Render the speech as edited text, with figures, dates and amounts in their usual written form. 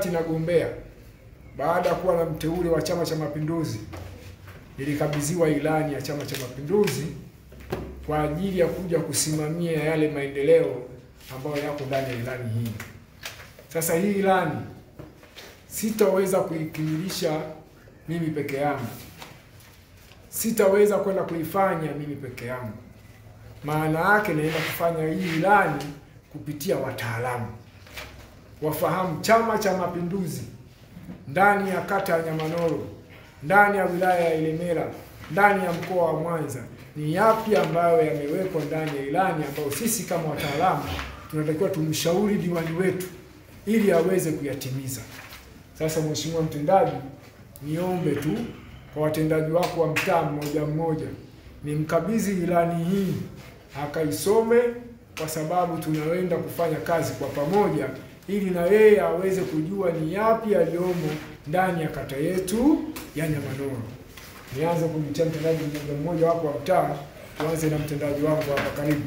wakati nagombea, baada ya kuwa na mteule wa Chama cha Mapinduzi, nilikabidhiwa ilani ya Chama cha Mapinduzi kwa ajili ya kuja kusimamia yale maendeleo ambayo yako ndani ya ilani hii. Sasa hii ilani sitaweza kuikamilisha mimi peke yangu. Sitaweza kwenda kuifanya mimi peke yangu. Maana yake naenda kufanya hii ilani kupitia wataalamu wafahamu Chama cha Mapinduzi ndani ya kata ya Nyamanoro, ndani ya wilaya ya Ilemela, ndani ya mkoa wa Mwanza ni yapi ambayo yamewekwa ndani ya ilani ambayo sisi kama wataalamu tunatakiwa tumshauri diwani wetu ili aweze kuyatimiza. Sasa Mheshimiwa Mtendaji, niombe tu kwa watendaji wako wa mtaa mmoja mmoja nimkabidhi ilani hii akaisome, kwa sababu tunaenda kufanya kazi kwa pamoja ili na yeye aweze kujua ni yapi yaliyomo ndani ya kata yetu ya Nyamanoro. Nianze kumtia mtendaji mmoja wako wa mtaa, tuanze na mtendaji wangu hapa karibu.